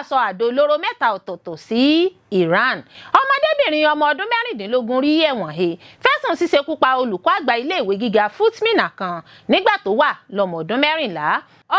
sọ àdó olóró mẹ́ta ọ̀tọ̀ọ̀tọ̀ sí Iran. Ọmọdébìnrin ọmọ ọdún mẹrindínlógún rí ẹ̀wọ̀n he fẹ̀sùn ṣíṣekúpa olùkọ́ àgbà Ileewe Giga Fut Minna kan nígbà tó wà lọ́mọ ọdún mẹrìnlá.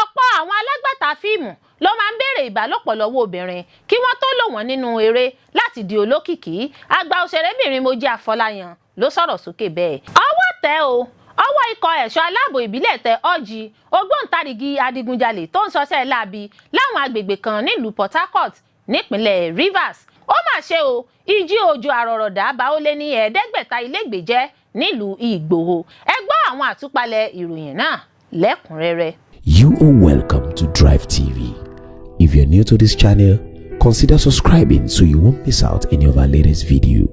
Ọ̀pọ̀ àwọn alágbàtà fíìmù ló máa ń béèrè ìbálòpọ̀ lọ́wọ́ obìnrin kí wọ́n tó lò wọ́n nínú eré láti di olókìkí. Àgbà òṣerébìnrin Moji Afolayan ló sọ̀rọ̀ sókè bẹ́ẹ̀. Ọwọ́ tẹ̀ o. Ọwọ́ ikọ̀ ẹ̀ṣọ́ aláàbò ìbílẹ̀ tẹ Orji Ogbontarigi Adigunjale tó ń ṣọṣẹ́ láabi láwọn agbègbè kan nílùú Port Harcourt nípínlẹ̀ Rivers. Ó mà ṣe o, ìjì òjò àrọ̀rọ̀dá bá ó lé ní 500 ilégbèé jẹ́ nílùú Ìgbòho. Ẹ gbọ́ àwọn àtúpalẹ̀ ìròyìn náà lẹ́kùnrẹ́rẹ́. You are welcome to Drivetv. If you're new to this channel, consider subscribing so you won't miss out any of our latest video.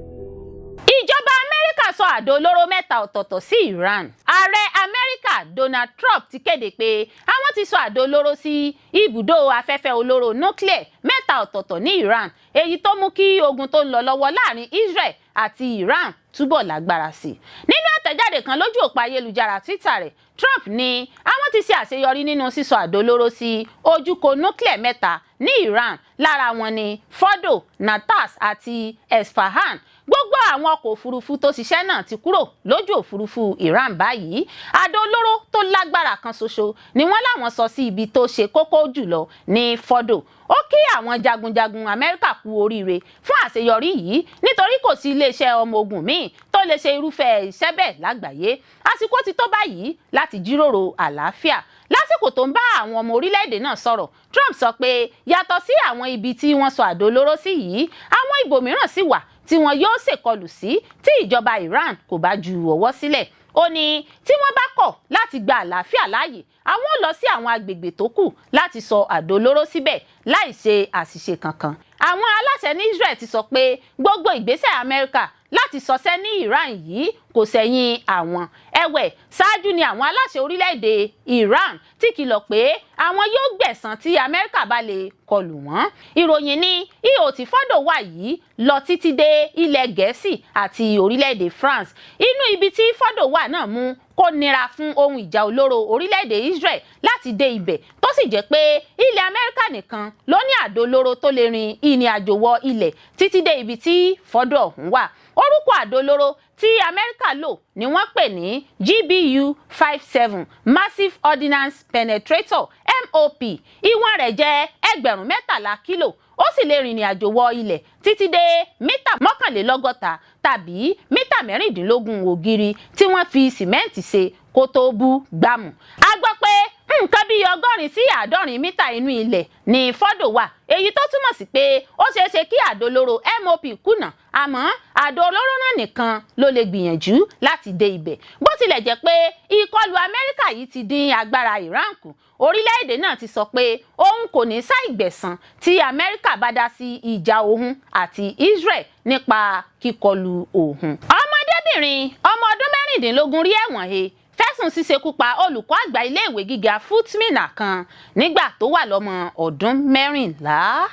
Ìjọba Amẹrika sọ àdó olóró mẹ́ta ọ̀tọ̀ọ̀tọ̀ sí Iran. Ààrẹ Amẹ́ríkà Donald Trump ti kéde pé àwọn ti sọ àdó olóró sí ibùdó afẹ́fẹ́ olóró nuclear mẹ́ta ọ̀tọ̀ọ̀tọ̀ ní Iran, èyí tó mú kí ogun tó ń lọ lọ́wọ́ láàrin Israel àti Iran túbọ̀ lágbára sí. Nínú àtẹ̀jáde kan lójú òpó ayélujára Twitter rẹ̀, Trump ní àwọn ti ṣe àṣeyọrí nínú sísọ àdó olóró sí ojúkò nuclear mẹ́ta ní Iran, lára wọn ni Fordo, Natanz àti Esfahan. Gbogbo àwọn ọkọ̀ òfurufú tó ṣiṣẹ́ náà ti kúrò lójú òfurufú Iran báyìí. Àdó olóró tó lágbára kan ṣoṣo ni wọ́n láwọn sọ sí ibi tó ṣe kókó jùlọ ní Fordo. Ó kí àwọn jagunjagun Amẹ́ríkà kú oríire fún àṣeyọrí yìí nítorí kò sí iléeṣẹ́ ọmọ ogun míì tó lè ṣe irúfẹ́ iṣẹ́ bẹ́ẹ̀ lágbàáyé. Àsìkò ti tó báyìí láti jíròrò àlàáfíà. Lásìkò tó ń bá àwọn ọmọ orílẹ̀-èdè náà sọ̀rọ̀, Trump sọ pé yàtọ̀ sí àwọn ibi tí wọ́n sọ àdó olóró sí yìí, àwọn ibòmíràn sì wà tí wọn yóò ṣèkọlù sí tí ìjọba Iran kò bá ju ọwọ́ sílẹ̀. Ó ní tí wọ́n bá kọ̀ láti gba àlàáfíà láàyè, àwọn ò lọ sí àwọn agbègbè tó kù láti sọ àdó olóró síbẹ̀ láì ṣe àṣìṣe kankan. Àwọn aláṣẹ ní Israel ti sọ pé gbogbo ìgbésẹ̀ Amẹ́ríkà láti sọṣẹ́ ní Iran yìí kò sẹ́yìn àwọn. Ẹ̀wẹ̀, ṣáájú ni àwọn aláṣẹ orílẹ̀-èdè Iran ti kìlọ̀ pé àwọn yóò gbẹ̀san tí Amẹ́ríkà bá lè kọlù wọ́n. Ìròyìn ní ihò tí Fordo wà yìí lọ títí dé ilẹ̀ Gẹ̀ẹ́sì àti orílẹ̀-èdè France. Inú ibi tí Fordo wà náà mú kó nira fún ohun ìjà olóró orílẹ̀-èdè Israel láti dé ibẹ̀, tó sì jẹ́ pé ilẹ̀ Amẹ́ríkà nìkan ló ní àdó olóró tó lè rin ìrìn àjò wọ ilẹ̀ títí dé ibi tí Fordo ọ̀hún wà. Orúkọ àdó olóró tí Amẹ́ríkà lò ni wọ́n pè ní GBU-57 Massive Ordnance Penetrator MOP. Ìwọ̀n rẹ̀ jẹ́ 13 kílò. Ó sì lè rìnrìn àjò wọ ilẹ̀ títí dé mítà 61 tàbí mítà 16 ògiri tí wọ́n fi sìmẹ́ǹtì ṣe kó tó bú gbàmù. A gbọ́ pé nǹkan bíi 80 sí 90 mítà inú ilẹ̀ ní Fordo wà, èyí tó túmọ̀ sí pé ó ṣeé ṣe kí àdó olóró MOP kùnà, àmọ́ àdó olóró náà nìkan ló lè gbìyànjú láti dé ibẹ̀. Bó tilẹ̀ jẹ́ pé ìkọlù Amẹ́ríkà yìí ti dín agbára Iran kù, orílẹ̀-èdè náà ti sọ pé òun kò ní ṣàìgbẹ̀san tí Amẹ́ríkà bá dá sí ìjà òun àti Israel nípa kíkọlù òun. Ọmọdébìnrin ọmọ ọdún mẹrindínlógún rí ẹ̀wọ̀n he fẹ̀sùn ṣíṣekúpa Olùkọ Àgbà Ileewe Giga Fut Minna kan nígbà tó wà lọ́mọ ọdún mẹrìnlá.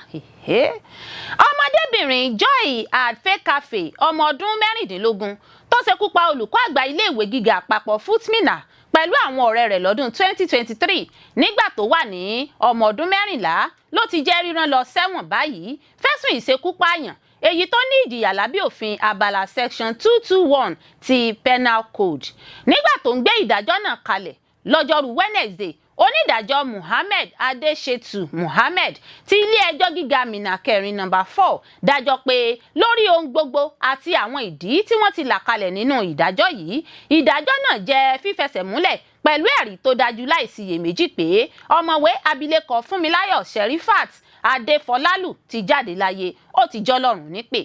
Ọmọdébìnrin Joy Adfekafe ọmọ ọdún mẹrindínlógún tó ṣekúpa Olùkọ Àgbà Ileewe Giga àpapọ̀ Fut Minna pẹ̀lú àwọn ọ̀rẹ́ rẹ̀ lọ́dún 2023 nígbà tó wà ní ọmọ ọdún mẹrìnlá ló ti jẹ́ rírán lọ sẹ́wọ̀n báyìí fẹ̀sùn ìṣekúpààyàn, èyí tó ní ìjìyà lábẹ́ òfin abala section 221 ti penal code. Nígbà tó ń gbé ìdájọ́ náà kalẹ̀ lọ́jọ́rú Wednesday, onídàájọ́ Muhammed Adeshetu Muhammed ti ilé-ẹjọ́ gíga Minna kẹrin nọ́mbà 4 dájọ́ pé lórí ohun gbogbo àti àwọn ìdí tí wọ́n ti là kalẹ̀ nínú ìdájọ́ yìí, ìdájọ́ náà jẹ́ fífẹsẹ̀múlẹ̀ pẹ̀lú ẹ̀rí tó dájú láìsiyèméjì pé ọ̀mọ̀wé abilékọ Fúnmiláyọ̀ Sherifat Adéfọlálù ti jáde láyé, ó ti jọlọ́run nípè.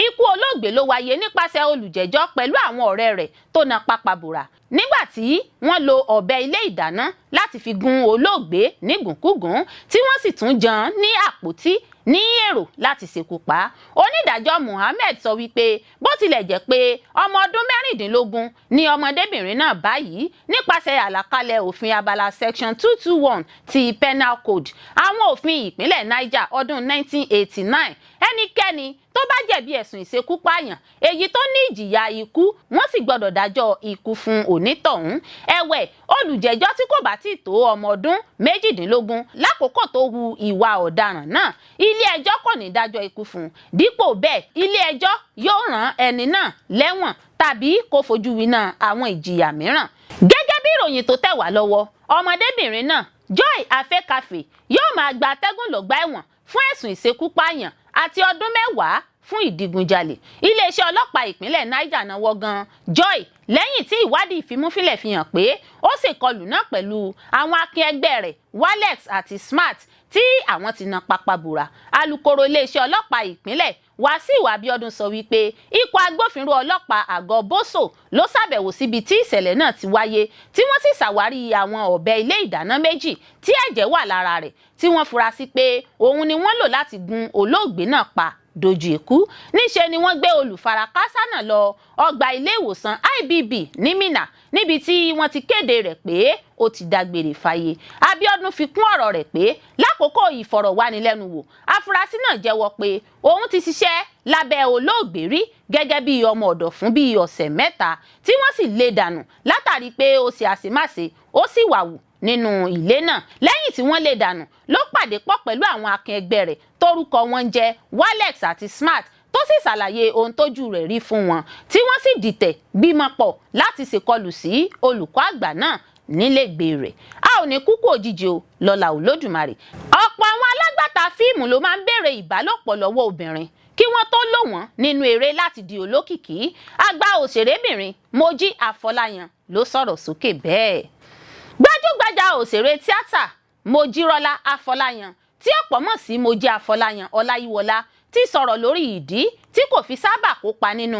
Ikú olóògbé ló wáyé nípasẹ̀ olùjẹ́jọ́ pẹ̀lú àwọn ọ̀rẹ́ rẹ̀ tó na pápábora nígbà tí wọ́n lo ọ̀bẹ ilé ìdáná láti fi gún olóògbé nígùnkúgùn tí wọ́n sì tún jàn ní àpótí ní èrò láti ṣekú pa. Onídàájọ́ Muhammed sọ wípé bó tilẹ̀ jẹ́ pé ọmọ ọdún mẹ́rìndínlógún ni ọmọdébìnrin náà báyìí nípasẹ̀ àlàkalẹ̀ òfin abala section 221 ti penal code àwọn òfin ìpínlẹ̀ Niger ọdún 1989, ẹnikẹ́ni tó bá jẹ̀bi ẹ̀sùn ìṣekúpààyàn èyí tó ní ìjìyà ikú wọ́n sì gbọ́dọ̀ dájọ́ ikú fún onítọ̀hún. ẹ̀wẹ̀ olùjẹ́jọ́ tí kò bá tí tó ọmọ ọdún 18 lákòókò tó hu ìwà ọ̀daràn náà ilé-ẹjọ́ kò ní dájọ́ ikú fún un. dípò bẹ́ẹ̀ ilé-ẹjọ́ yóò rán ẹni náà lẹ́wọ̀n tàbí kó fojú winá àwọn ìjìyà mìíràn. gẹ́gẹ́ bí ìròyìn tó tẹ̀ wá lọ́wọ́ ọmọdébìnrin náà Joy Afẹ́kafè yóò máa gba atẹ́gùn lọ́gbà ẹ̀wọ̀n fún ẹ̀sùn ìṣekúpààyàn àti ọdún 10 fún ìdigunjalè. iléeṣẹ́ ọlọ́pàá ìpínlẹ̀ Niger náwó gan Joy lẹ́yìn tí ìwádìí ìfimúfilẹ̀ fi hàn pé ó ṣèkọlù náà pẹ̀lú àwọn akin ẹgbẹ́ rẹ̀ Walex àti Smart tí àwọn ti na pápá bora. alukoro iléeṣẹ́ ọlọ́pàá ìpínlẹ̀ Wàsíù Abíọ́dún sọ wípé ikọ̀ agbófinró ọlọ́pàá àgọ́ Bósò ló ṣàbẹ̀wò síbi tí ìṣẹ̀lẹ̀ náà ti wáyé tí wọ́n sì ṣàwárí àwọn ọ̀bẹ ilé ìdáná méjì tí ẹ̀jẹ̀ wà lára rẹ̀ tí wọ́n fura sí pé òun ni wọ́n lò láti gun olóògbé náà pa dojú ikú. níṣe ni wọ́n gbé olùfarakásá náà lọ ọgbà ilé ìwòsàn IBB ní Minna níbi tí wọ́n ti kéde rẹ̀ pé ó ti dágbére fáyé. Abíọ́dún fi kún ọ̀rọ̀ rẹ̀ pé lákòókò ìfọ̀rọ̀wánilẹ́nuwò afurasí náà jẹ́wọ́ pé òun ti ṣiṣẹ́ lábẹ́ olóògbé rí gẹ́gẹ́ bí ọmọ ọ̀dọ̀ fún bíi ọ̀sẹ̀ 3 tí wọ́n sì lé dànù látàrí pé ó ṣe àṣemáṣe ó sì wàwù nínú ilé náà. lẹ́yìn tí wọ́n lé dànù ló pàdé pọ̀ pẹ̀lú àwọn akin ẹgbẹ́ rẹ̀ tórúkọ wọn jẹ́ Walex àti Smart tó sì ṣàlàyé ohun tójú rẹ̀ rí fún wọn tí wọ́n sì dìtẹ̀ gbìmọ̀ pọ̀ láti ṣèkọlù sí olùkọ́ àgbà náà nílégbèé rẹ̀. a ò ní kúkú òjijì o lọ́la Olódùmarè. ọ̀pọ̀ àwọn alágbàtà fíìmù ló máa ń béèrè ìbálòpọ̀ lọ́wọ́ obìnrin kí wọ́n tó lò wọ́n nínú eré láti di olókìkí. àgbà òṣèrébìnrin Moji Afolayan ló sọ̀rọ̀ sókè bẹ́ẹ̀. gbajúgbajà òṣèré tíátà Moji Afolayan tí ọ̀pọ̀ mọ̀ sí Moji Afolayan Ọláyíwọlá ti sọ̀rọ̀ lórí ìdí tí kò fi sábà kópa nínú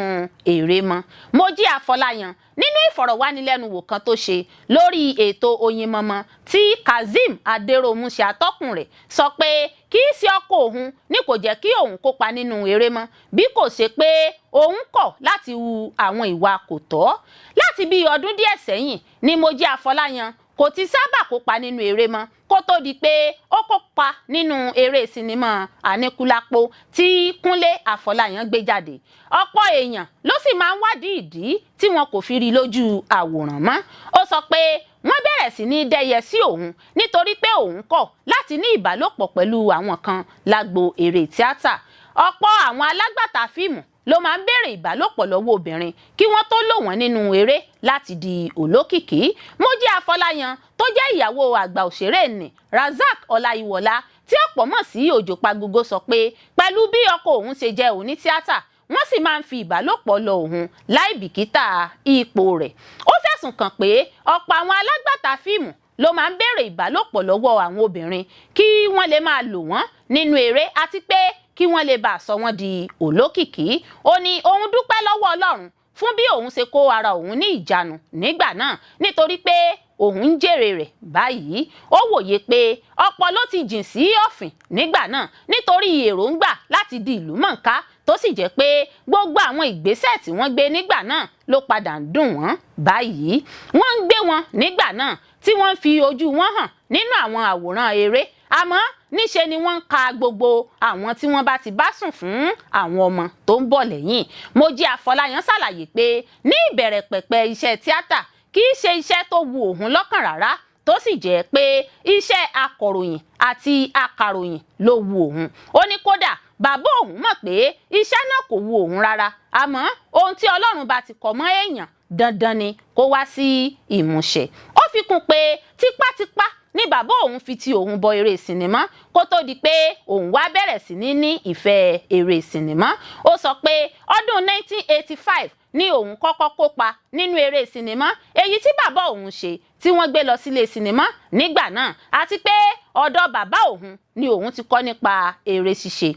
eré mọ́. Moji Afolayan nínú ìfọ̀rọ̀wánilẹ́nuwò kan tó ṣe lórí ètò Oyinmọmọ tí Kazeem Adéròmù ṣe atọ́kùn rẹ̀ sọ pé kì í ṣe ọkọ òun ní kò jẹ́ kí òun kópa nínú eré mọ́ bí kò ṣe pé òun kọ̀ láti hu àwọn ìwà kò tọ́. láti bí ọdún díẹ̀ sẹ́yìn ni Moji Afolayan kò ti sábà kópa nínú eré mọ́ kó tó di pé ó kópa nínú eré sinimá Àníkúlápó tí Kúnlé Afọláyan gbé jáde. ọ̀pọ̀ èèyàn ló sì máa ń wádìí ìdí tí wọn kò fi rí lójú àwòrán mọ́. ó sọ pé wọ́n bẹ̀rẹ̀ sí ní dẹ́yẹ sí òun nítorí pé òun kọ̀ láti ní ìbálòpọ̀ pẹ̀lú àwọn kan lágbo eré tíátà. ọ̀pọ̀ àwọn alágbàtà fíìmù ló máa ń béèrè ìbálòpọ̀ lọ́wọ́ obìnrin kí wọ́n tó lò wọ́n nínú eré láti di olókìkí. Moji Afolayan tó jẹ́ ìyàwó àgbà òṣèré nì Razak Ọláyíwọlá tí ọ̀pọ̀ mọ̀ sí Òjò Pagogo sọ pé pẹ̀lú bí ọkọ òun ṣe jẹ́ òní tíátà wọ́n sì máa ń fi ìbálòpọ̀ lọ òun láì bìkítà ipò rẹ̀. ó fẹ̀sùn kàn pé ọ̀pọ̀ àwọn alágbàtà fíìmù ló máa ń béèrè ìbálòpọ̀ lọ́wọ́ àwọn obìnrin kí wọ́n lè máa lò wọ́n nínú eré àti pé kí wọ́n lè bá sọ wọ́n di olókìkí. ó ní òun dúpẹ́ lọ́wọ́ Ọlọ́run fún bí òun ṣe kó ara òun ní ìjánu nígbà náà nítorí pé òun ń jèrè rẹ̀ báyìí. ó wòye pé ọ̀pọ̀ ló ti jìn sí ọ̀fìn nígbà náà nítorí èròǹgbà láti di ìlú mọ̀ọ́ká tó sì jẹ́ pé gbogbo àwọn ìgbésẹ̀ tí wọ́n gbé nígbà náà ló padà ń dùn wọ́n báyìí. wọ́n ń gbé wọn nígbà náà tí wọ́n fi ojú wọn hàn nínú àwọn àwòrán eré àmọ́ níṣe ni wọ́n ń ka gbogbo àwọn tí wọ́n bá ti bá sùn fún àwọn ọmọ tó ń bọ̀ lẹ́yìn. Moji Afolayan ṣàlàyé pé ní ìbẹ̀rẹ̀ pẹ̀pẹ̀ iṣẹ́ tíátà kì í ṣe iṣẹ́ tó wu òun lọ́kàn rárá tó sì jẹ́ pé iṣẹ́ akọ̀ròyìn àti akàròyìn ló wu òun. ó ní kódà bàbá òun mọ̀ pé iṣẹ́ náà kò wu òun rárá àmọ́ ohun tí Ọlọ́run bá ti kọ mọ́ èèyàn dandan ni kó wá sí ìmúṣẹ. ó fi kún pé tipátipá ní bàbá òun fi ti òun bọ eré sinimá kó tó di pé òun wá bẹ̀rẹ̀ sí ní ìfẹ́ eré sinimá. ó sọ pé ọdún 1985 ní òun kọ́kọ́ kópa nínú eré sinimá èyí tí bàbá òun ṣe tí wọ́n gbé lọ sílé sinimá nígbà náà àti pé ọ̀dọ̀ bàbá òun ni òun ti kọ́ nípa eré ṣíṣe.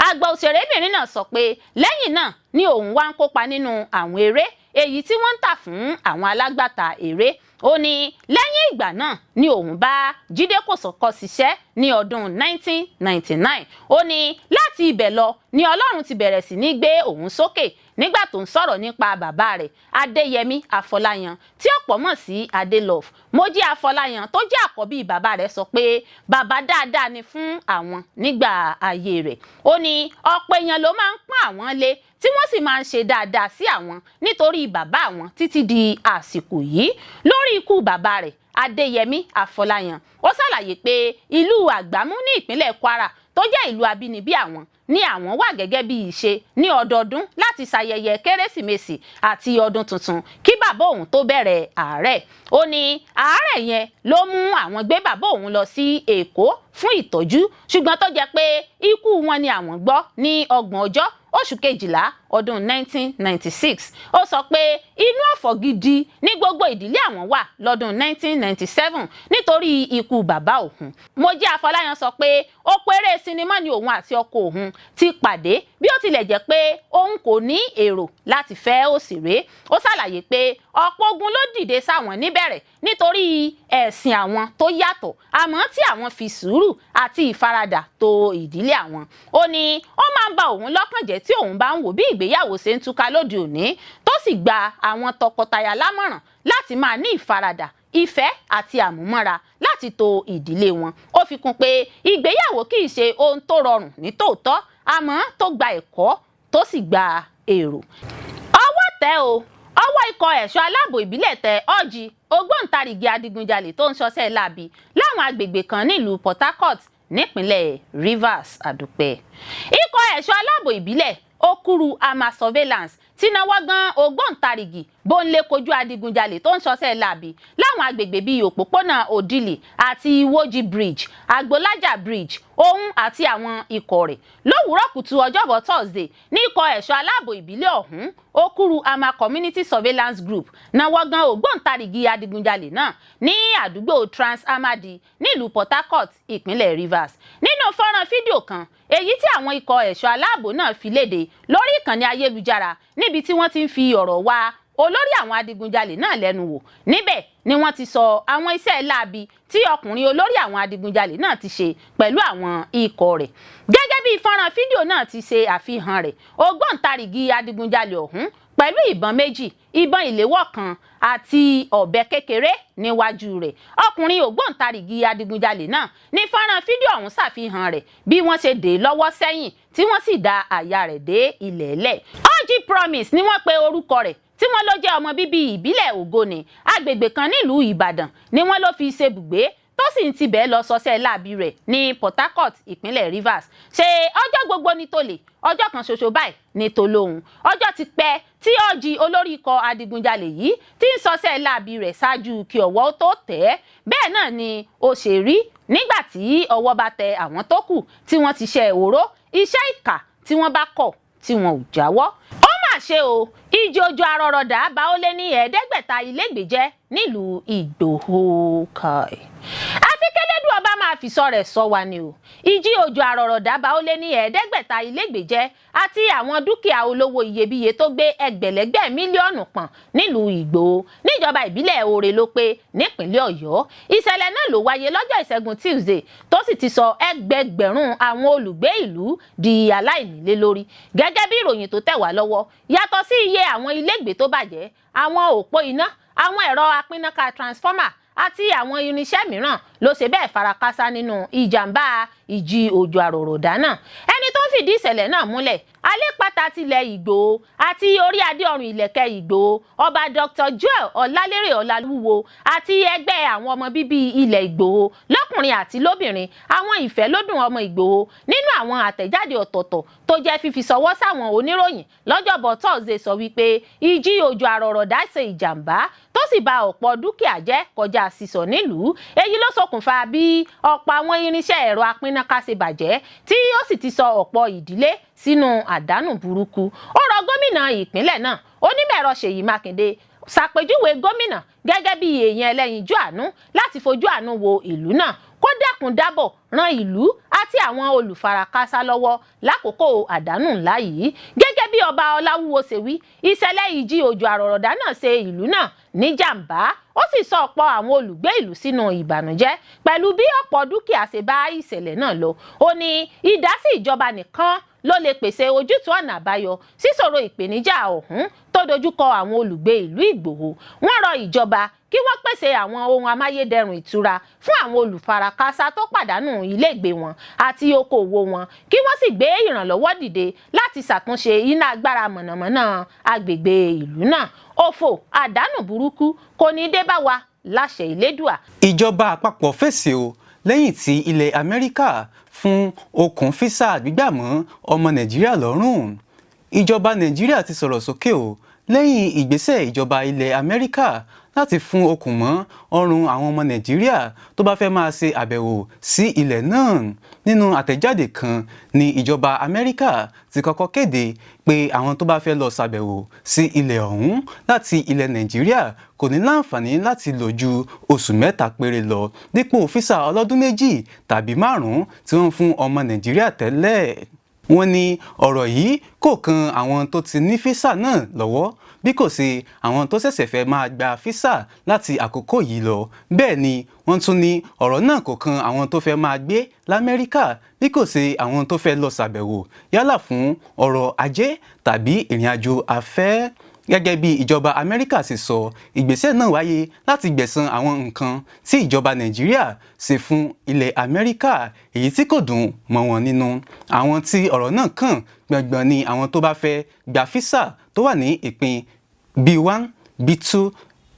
àgbà òṣèrébìnrin náà sọ pé lẹ́yìn náà ni òun wá ń kópa nínú àwọn eré èyí tí wọ́n ń tà fún àwọn alágbàtà eré. ó ní lẹ́yìn ìgbà náà ni òun bá Jídé Kòsọ́kọ́ ṣiṣẹ́ ní ọdún 1999. ó ní láti ibẹ̀ lọ ni Ọlọ́run ti bẹ̀rẹ̀ sí ní gbé òun sókè nígbà tó ń sọ̀rọ̀ nípa bàbá rẹ̀ Adéyẹmí Afolayan tí ọ̀pọ̀ mọ̀ sí Adelove. Moji Afolayan tó jẹ́ àkọ́bí bàbá rẹ̀ sọ pé bàbá dáadáa ni fún àwọn nígbà ayé rẹ̀. Ó ní ọ̀pọ̀ èèyàn ló máa ń pọ́n àwọn lé tí wọ́n sì máa ń ṣe dáadáa sí àwọn nítorí bàbá àwọn títí di àsìkò yìí. Lórí ikú bàbá rẹ̀ Adéyẹmí Afolayan, ó ṣàlàyé pé ìlú Àgbámú ní ìpínlẹ̀ Kwara tó jẹ́ ìlú abínibí àwọn ní àwọn wà gẹ́gẹ́ bí ìṣe ní ọdọọdún láti ṣayẹyẹ Kérésìmesì àti ọdún tuntun kí bàbá òun tó bẹ̀rẹ̀ àárẹ̀. Ó ní àárẹ̀ yẹn ló mú àwọn gbé bàbá òun lọ sí Èkó fún ìtọ́jú, ṣùgbọ́n tó jẹ́ pé ikú wọn ni àwọn gbọ́ ní 30 oṣù kejìlá ọdún 1996. Ó sọ pé inú ọ̀fọ̀ gidi ní gbogbo ìdílé àwọn wà lọ́dún 1997 nítorí ikú bàbá òun. Moji Afolayan sọ pé ó péré sinimá ni òun àti ọkọ òun ti pàdé bí ó tilẹ̀ jẹ́ pé òun kò ní èrò láti fẹ́ òṣèré. Ó ṣàlàyé pé ọ̀pọ̀ ogun ló dìde sáwọn níbẹ̀rẹ̀ nítorí ẹ̀sìn àwọn tó yàtọ̀, àmọ́ tí àwọn fi sùúrù àti ìfaradà tò ìdílé àwọn. Ó ní ó máa ń ba òun lọ́kàn jẹ́ tí òun bá ń wò bí ìgbéyàwó ṣe ń túká lóde òní, tó sì gba àwọn tọkọtaya lámọ̀ràn láti máa ní ìfaradà, ìfẹ́ àti àmúmọ́ra láti tò ìdílé wọn. Ó fi kún pé ìgbéyàwó kì í ṣe ohun tó rọrùn ní tòótọ́, àmọ́ tó gba ẹ̀kọ́ tó sì gba èrò. Ọwọ́ tẹ́ o, ọwọ́ ikọ̀ ẹ̀ṣọ́ aláàbò ìbílẹ̀ tẹ Orji Ogbontarigi Adigunjale tó ń ṣọṣẹ́ láabi láwọn agbègbè kan nílùú Port Harcourt nípínlẹ̀ Rivers. Àdúpẹ́. Ikọ̀ ẹ̀ṣọ́ aláàbò ìbílẹ̀ Okuru Ama Surveillance tí náwó gan Ogbontarigi bóńlé kojú adigunjalè tó ń ṣọṣẹ́ láabi láwọn agbègbè bíi òpópónà Odili àti Woji Bridge, Agbolaja Bridge, òun àti àwọn ikọ̀ rẹ̀. Lówùúrọ̀ kùtù ọjọ́bọ̀ Thursday ní ikọ̀ ẹ̀ṣọ́ aláàbò ìbílẹ̀ ọ̀hún Okuru Ama Community Surveillance Group náwó gan Ogbontarigi adigunjalè náà ní àdúgbò Trans Amadi nílùú Port Harcourt, ìpínlẹ̀ Rivers. Nínú fọ́nrán fídíò kan èyí tí àwọn ikọ̀ ẹ̀ṣọ́ aláàbò náà fi léde lórí ìkànnì ayélujára níbi tí wọ́n ti ń fi ọ̀rọ̀ wá olórí àwọn adigunjalè náà lẹ́nu wò. Níbẹ̀ ni wọ́n ti sọ àwọn iṣẹ́ láabi tí ọkùnrin olórí àwọn adigunjalè náà ti ṣe pẹ̀lú àwọn ikọ̀ rẹ̀. Gẹ́gẹ́ bí fọ́nrán fídíò náà ti ṣe àfihàn rẹ̀, Ogbontarigi adigunjalè ọ̀hún pẹ̀lú ìbọn méjì, ìbọn ìléwọ́ kan àti ọ̀bẹ kékeré níwájú rẹ̀. Ọkùnrin Ogbontarigi adigunjalè náà ní fọ́nrán fídíò ọ̀hún ṣàfihàn rẹ̀ bí wọ́n ṣe dè lọ́wọ́ sẹ́yìn tí wọ́n sì da àyà rẹ̀ dé ilẹ̀ẹ́lẹ̀. Orji Promise ni wọ́n pe orúkọ rẹ̀ tí wọ́n ló jẹ́ ọmọ bíbí ìbílẹ̀ Ògoni, agbègbè kan nílùú Ìbàdàn ni wọ́n ló fi ṣebùgbé tó sì ń tibẹ̀ lọ ṣọṣẹ́ láabi rẹ̀ ní Port Harcourt, ìpínlẹ̀ Rivers. Ṣé ọjọ́ gbogbo ní tòlè, ọjọ́ kan ṣoṣo báyìí ní tòlóhùn. Ọjọ́ ti pẹ́ tí Orji olórí ikọ̀ adigunjalè yìí ti ń ṣọṣẹ́ láabi rẹ̀ ṣáájú kí ọwọ́ tó tẹ̀ ẹ́. Bẹ́ẹ̀ náà ni ó ṣe rí nígbà tí ọwọ́ bá tẹ àwọn tó kù tí wọ́n ti ṣe òró iṣẹ́ ìkà tí wọ́n bá kọ̀ tí wọn ò jáwọ́. Ó mà ṣe o, ìjì òjò àrọ̀rọ̀dá bá ó lé ní 500 ilégbèé jẹ́ nílùú Ìgbòho kai. Àfi kẹ́lẹ́dùn ọba máa fi sọ rẹ̀ sọ wa ni o. Ìjì òjò àrọ̀rọ̀dá bá ó lé ní 500 ilégbèé jẹ́ àti àwọn dúkìá olówó iyebíye tó gbé ẹgbẹ̀lẹ́gbẹ̀ mílíọ̀nù pọ̀n nílùú Ìgbòho níjọba ìbílẹ̀ Òrè ló pé nípínlẹ̀ Ọ̀yọ́. Ìṣẹ̀lẹ̀ náà ló wáyé lọ́jọ́ Ìṣẹ́gun Tuesday tó sì ti sọ ẹgbẹgbẹ̀rún àwọn olùgbé ìlú di aláìnílé lórí. Gẹ́gẹ́ bí ìròyìn tó tẹ̀ wá lọ́wọ́, yàtọ̀ sí iye àwọn ilégbèé tó bàjẹ́, àwọn òpó iná, àwọn ẹ̀rọ apínnáká transformer àti àwọn irinṣẹ́ mìíràn ló ṣe bẹ́ẹ̀ farakásá nínú ìjàmbá ìjì òjò àrọ̀rọ̀dá náà. Ẹni tó ń fìdí ìṣẹ̀lẹ̀ náà múlẹ̀, alépatà tilẹ̀ Ìgbòho àti orí adé ọrùn ìlẹ̀kẹ̀ Ìgbòho ọba Dr. Joel Ọlálérè Ọláwúwo àti ẹgbẹ́ àwọn ọmọ bíbí ilẹ̀ Ìgbòho lọ́kùnrin àti lóbìnrin, àwọn ìfẹ́lódùn ọmọ Ìgbòho nínú àwọn àtẹ̀jáde ọ̀tọ̀ọ̀tọ̀ tó jẹ́ fífi ṣọwọ́ sáwọn oníròyìn lọ́jọ́bọ̀ Thursday sọ wípé ìjì òjò àrọ̀rọ̀dá ṣe ìjàmbá tó sì bà ọ̀pọ̀ dúkìá jẹ́ kọjá sísọ nílùú. Èyí ló ṣokùnfà bí ọ̀pọ̀ àwọn irinṣẹ́ ẹ̀rọ apínnáká ṣe bàjẹ́ tí ó sì ti sọ ọ̀pọ̀ ìdílé sínú àdánù burúkú. Ó rọ gómìnà ìpínlẹ̀ náà Onímọ̀-ẹ̀rọ Ṣèyí Mákindé ṣàpèjúwe gómìnà gẹ́gẹ́ bí èèyàn ẹlẹ́yinjú àánú láti fojú àánú wo ìlú náà kó dákun dábọ̀ ran ìlú àti àwọn olùfarakásá lọ́wọ́ lákòókò àdánù ńlá yìí. Gẹ́gẹ́ bí ọba Ọláwúwo ṣe wí, ìṣẹ̀lẹ̀ ìjì òjò àrọ̀rọ̀dá náà ṣe ìlú náà níjàmbá, ó sì sọ ọ̀pọ̀ àwọn olùgbé ìlú sínú ìbànújẹ́ pẹ̀lú bí ọ̀pọ̀ dúkìá ṣe bá ìṣẹ̀lẹ̀ náà lọ. Ó ní ìdásí ìjọba nìkan ló lè pèsè ojútùú ọ̀nà àbáyọ síṣòro ìpèníjà ọ̀hún tó dojúkọ àwọn olùgbé ìlú Ìgbòho. Wọ́n rọ ìjọba kí wọ́n pèsè àwọn ohun amáyédẹrùn ìtura fún àwọn olùfarakásá tó pàdánù ilégbèé wọn àti okòwò wọn, kí wọ́n sì gbé ìrànlọ́wọ́ dìde láti ṣàtúnṣe iná agbára mọ̀nàmọ́ná agbègbè ìlú náà. Òfò àdánù burúkú kò ní dé bá wa láṣẹ Elédùà. Ìjọba àpapọ̀ fèsì o lẹ́yìn tí ilẹ̀ Amẹ́ríkà fún okùn físà gbígbà mọ́ ọmọ Nàìjíríà lọ́rùn. Ìjọba Nàìjíríà ti sọ̀rọ̀ sókè o lẹ́yìn ìgbésẹ̀ ìjọba ilẹ̀ Amẹ́ríkà láti fún okùn mọ́ ọrùn àwọn ọmọ Nàìjíríà tó bá fẹ́ máa ṣe àbẹ̀wò sí ilẹ̀ náà. Nínú àtẹ̀jáde kan ní ìjọba Amẹ́ríkà ti kọ́kọ́ kéde pé àwọn tó bá fẹ́ lọ ṣàbẹ̀wò sí ilẹ̀ ọ̀hún láti ilẹ̀ Nàìjíríà kò ní láǹfààní láti lò ju oṣù 3 péré lọ dípò físà ọlọ́dún 2 tàbí 5 tí wọ́n fún ọmọ Nàìjíríà tẹ́lẹ̀. Wọ́n ní ọ̀rọ̀ yìí kò kan àwọn tó ti ní físà náà lọ́wọ́ bí kò ṣe àwọn tó ṣẹ̀ṣẹ̀ fẹ́ máa gba físà láti àkókò yìí lọ. Bẹ́ẹ̀ ni wọ́n tún ní ọ̀rọ̀ náà kò kan àwọn tó fẹ́ máa gbé l'Amẹ́ríkà bí kò ṣe àwọn tó fẹ́ lọ ṣàbẹ̀wò yálà fún ọrọ̀ ajé tàbí ìrìnàjò afẹ́. Gẹ́gẹ́ bí ìjọba Amẹ́ríkà ṣe sọ, ìgbésẹ̀ náà wáyé láti gbẹ̀san àwọn nǹkan tí ìjọba Nàìjíríà ṣe fún ilẹ̀ Amẹ́ríkà èyí tí kò dùn mọ́ wọn nínú. Àwọn tí ọ̀rọ̀ náà kàn gbọ̀ngbọ̀n ni àwọn tó bá fẹ́ gba físà tó wà ní ìpín B1, B2,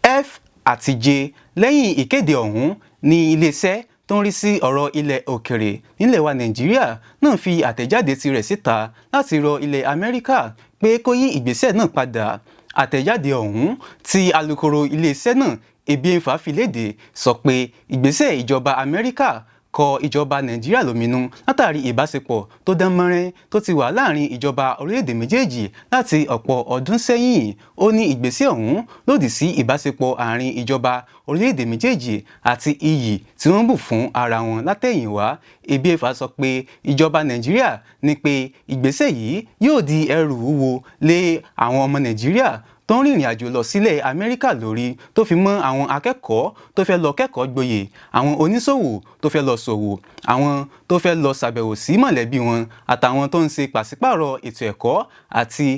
F àti J. Lẹ́yìn ìkéde ọ̀hún ní iléeṣẹ́ tó ń rí sí ọ̀rọ̀ ilẹ̀ òkèrè nílẹ̀ wa Nàìjíríà náà fi àtẹ̀jáde tirẹ̀ síta láti rọ ilẹ̀ Amẹ́ríkà pé kó yí ìgbésẹ̀ náà padà. Àtẹ̀jáde ọ̀hún tí alukoro iléeṣẹ́ náà Ebienfa fi léde sọ pé ìgbésẹ̀ ìjọba Amẹ́ríkà kọ ìjọba Nàìjíríà lóminú látàrí ìbáṣepọ̀ tó dán mọ́rán tó ti wà láàrin ìjọba orílẹ̀-èdè méjèèjì láti ọ̀pọ̀ ọdún sẹ́yìn. Ó ní ìgbésẹ̀ ọ̀hún lòdì sí ìbáṣepọ̀ àárín ìjọba orílẹ̀-èdè méjèèjì àti iyì tí wọ́n bù fún ara wọn látẹ̀yìnwá. Ebienfa sọ pé ìjọba Nàìjíríà ní pé ìgbésẹ̀ yìí yóò di ẹrù wúwo lé àwọn ọmọ Nàìjíríà tó ń rìnrìn àjò lọ sílẹ̀ Amẹ́ríkà lórí, tó fi mọ́ àwọn akẹ́kọ̀ọ́ tó fẹ́ lọ kẹ́kọ̀ọ́ gboyè, àwọn oníṣòwò tó fẹ́ lọ ṣòwò, àwọn tó fẹ́ lọ ṣàbẹ̀wò sí mọ̀lẹ́bí wọn àtàwọn tó ń ṣe pàṣípààrọ̀ ètò ẹ̀kọ́ àti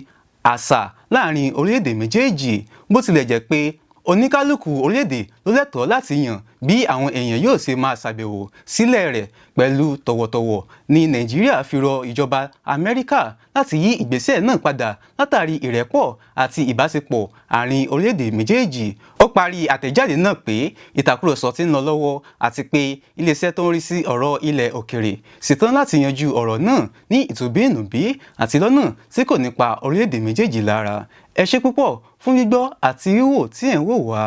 àṣà láàrin orílẹ̀-èdè méjèèjì. Bó tilẹ̀ jẹ́ pé oníkálùkù orílẹ̀-èdè ló lẹ́tọ̀ọ́ láti yàn bí àwọn èèyàn yóò ṣe máa ṣàbẹ̀wò sílẹ̀ rẹ̀ pẹ̀lú tọ̀wọ̀tọ̀wọ̀ ní Nàìjíríà fi rọ ìjọba Amẹ́ríkà láti yí ìgbésẹ̀ náà padà látàrí ìrẹ́pọ̀ àti ìbáṣepọ̀ àárín orílẹ̀-èdè méjèèjì. Ó parí àtẹ̀jáde náà pé ìtàkùrọ̀sọ ti ń lọ lọ́wọ́ àti pé iléeṣẹ́ tó ń rí sí ọ̀rọ̀ ilẹ̀ òkèrè ṣetán láti yanjú ọ̀rọ̀ náà ní ìtùbínùbí àti lọ́nà tí kò ní pa orílẹ̀-èdè méjèèjì lára. Ẹ ṣé púpọ̀ fún gbígbọ́ àti wíwò tí ẹ̀ ń wò wá.